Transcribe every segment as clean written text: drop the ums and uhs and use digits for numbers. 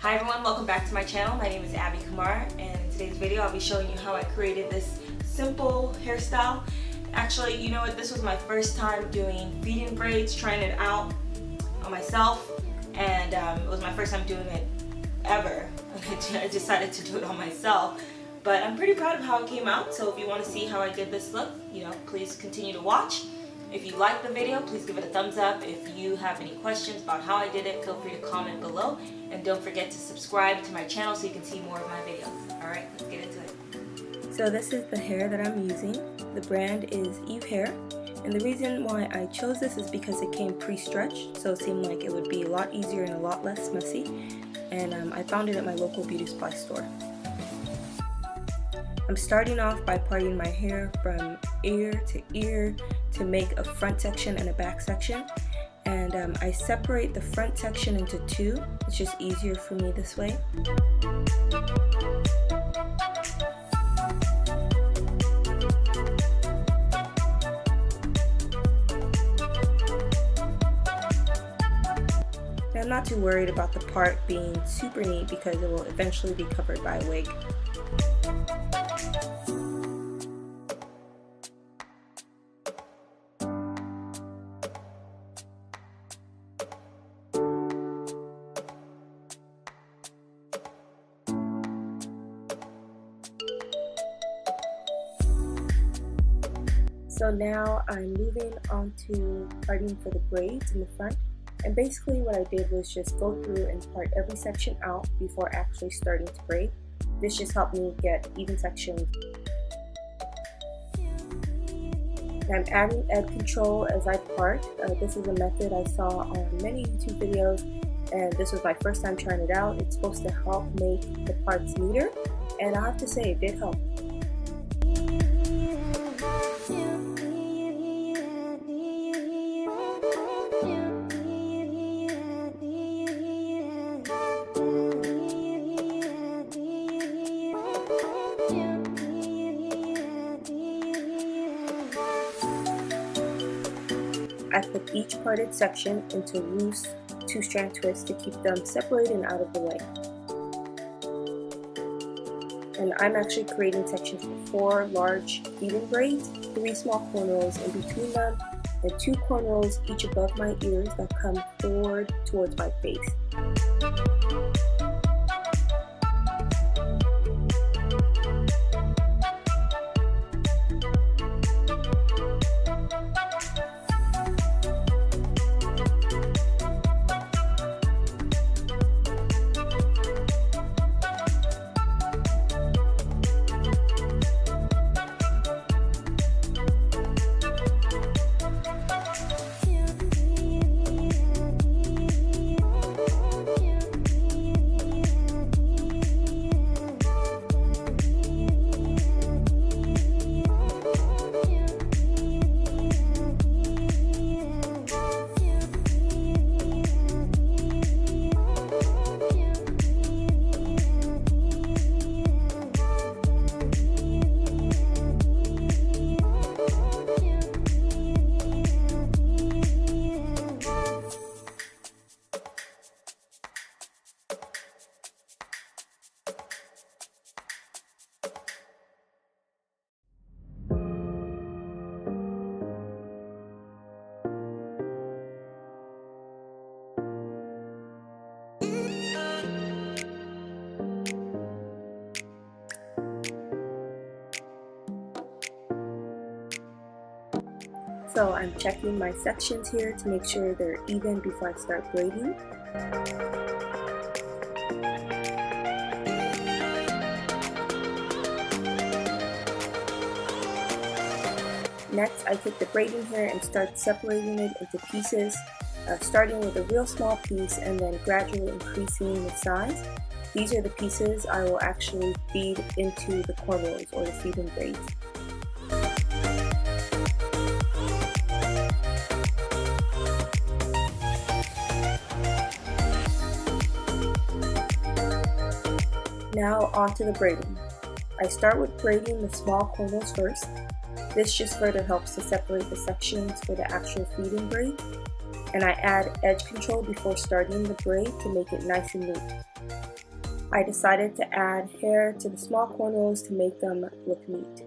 Hi everyone, welcome back to my channel. My name is Abie, and in today's video I'll be showing you how I created this simple hairstyle. Actually, you know what, this was my first time doing feeding braids, trying it out on myself, and it was my first time doing it ever. I decided to do it on myself, but I'm pretty proud of how it came out. So if you want to see how I did this look, please continue to watch. If you like the video, please give it a thumbs up. If you have any questions about how I did it, feel free to comment below. And don't forget to subscribe to my channel so you can see more of my videos. Alright, let's get into it. So this is the hair that I'm using. The brand is Eve Hair. And the reason why I chose this is because it came pre-stretched, so it seemed like it would be a lot easier and a lot less messy. And I found it at my local beauty supply store. I'm starting off by parting my hair from ear to ear to make a front section and a back section. And I separate the front section into two. It's just easier for me this way. And I'm not too worried about the part being super neat because it will eventually be covered by a wig. So now I'm moving on to parting for the braids in the front, and basically what I did was just go through and part every section out before actually starting to braid. This just helped me get even sections. I'm adding edge control as I part. This is a method I saw on many YouTube videos, and this was my first time trying it out. It's supposed to help make the parts neater, and I have to say it did help. I put each parted section into loose 2-strand twists to keep them separated and out of the way. And I'm actually creating sections for 4 large feeding braids, 3 small cornrows in between them, and 2 cornrows each above my ears that come forward towards my face. So I'm checking my sections here to make sure they're even before I start braiding. Next, I take the braiding hair and start separating it into pieces, starting with a real small piece and then gradually increasing the size. These are the pieces I will actually feed into the cornrows or the feeding braids. Now onto the braiding. I start with braiding the small cornrows first. This just further helps to separate the sections for the actual feeding braid. and I add edge control before starting the braid to make it nice and neat. I decided to add hair to the small cornrows to make them look neat.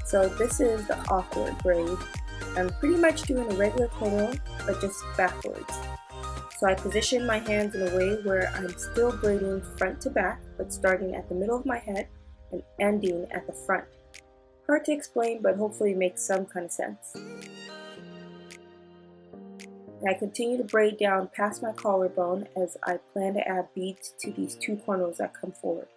So this is the awkward braid. I'm pretty much doing a regular cornrow, but just backwards. So I position my hands in a way where I'm still braiding front to back, but starting at the middle of my head and ending at the front. Hard to explain, but hopefully it makes some kind of sense. And I continue to braid down past my collarbone as I plan to add beads to these two cornrows that come forward.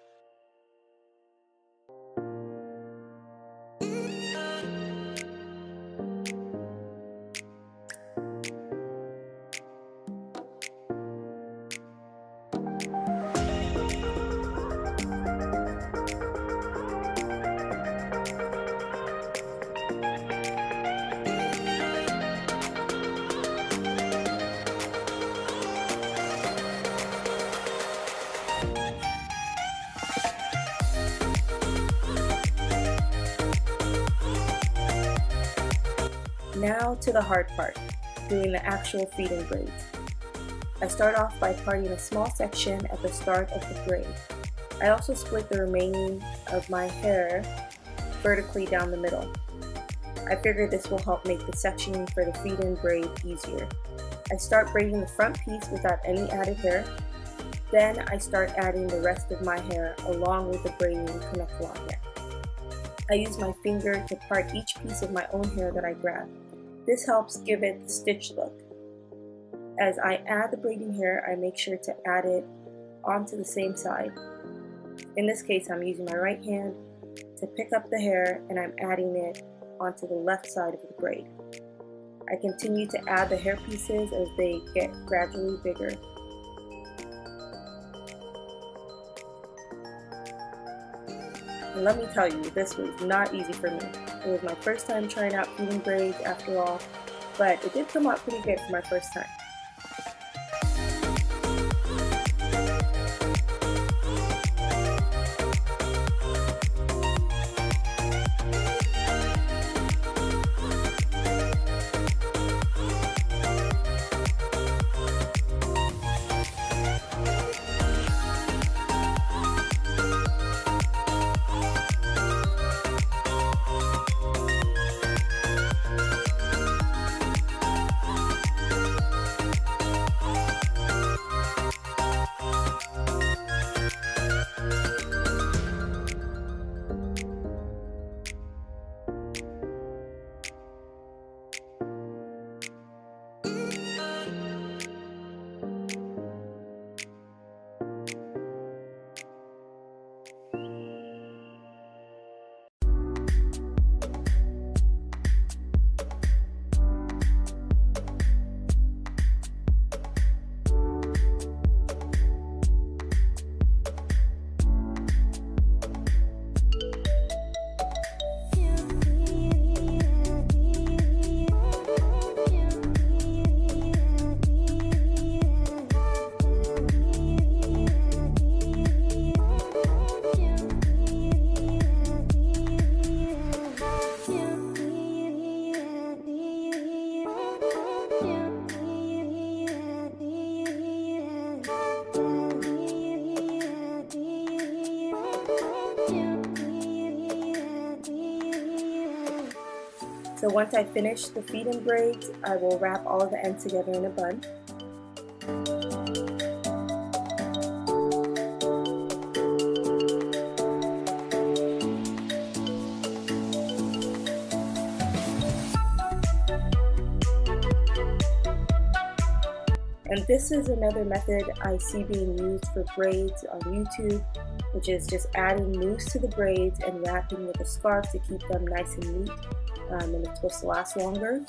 Now to the hard part, doing the actual feeding braids. I start off by parting a small section at the start of the braid. I also split the remaining of my hair vertically down the middle. I figured this will help make the sectioning for the feed-in braid easier. I start braiding the front piece without any added hair. Then I start adding the rest of my hair along with the braiding connect-along hair. I use my finger to part each piece of my own hair that I grab. This helps give it the stitch look. As I add the braiding hair, I make sure to add it onto the same side. In this case, I'm using my right hand to pick up the hair and I'm adding it onto the left side of the braid. I continue to add the hair pieces as they get gradually bigger. And let me tell you, this was not easy for me. It was my first time trying out feeding braids after all, but it did come out pretty good for my first time. So once I finish the feed-in braids, I will wrap all of the ends together in a bun. And this is another method I see being used for braids on YouTube, which is just adding mousse to the braids and wrapping with a scarf to keep them nice and neat, and it's supposed to last longer.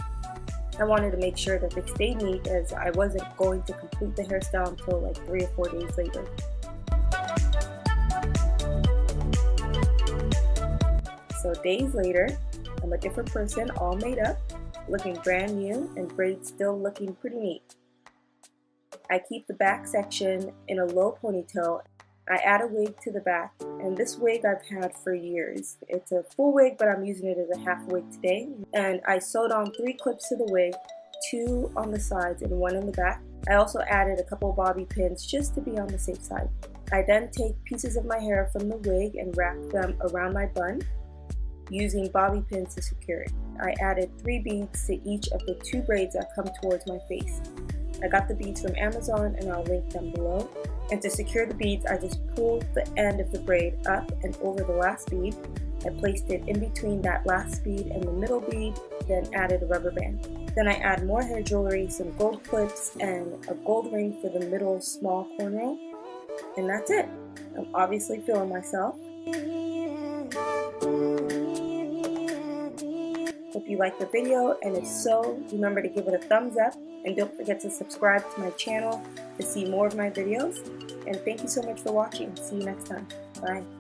I wanted to make sure that they stayed neat as I wasn't going to complete the hairstyle until like 3 or 4 days later. So days later, I'm a different person, all made up, looking brand new, and braids still looking pretty neat. I keep the back section in a low ponytail. I add a wig to the back, and this wig I've had for years. It's a full wig, but I'm using it as a half wig today. And I sewed on 3 clips to the wig, 2 on the sides and 1 in the back. I also added a couple bobby pins just to be on the safe side. I then take pieces of my hair from the wig and wrap them around my bun, using bobby pins to secure it. I added 3 beads to each of the 2 braids that come towards my face. I got the beads from Amazon and I'll link them below. And to secure the beads, I just pulled the end of the braid up and over the last bead. I placed it in between that last bead and the middle bead, then added a rubber band. Then I add more hair jewelry, some gold clips, and a gold ring for the middle small cornrow. And that's it. I'm obviously feeling myself. Hope you liked the video, and if so, remember to give it a thumbs up, and don't forget to subscribe to my channel to see more of my videos. And thank you so much for watching. See you next time. Bye.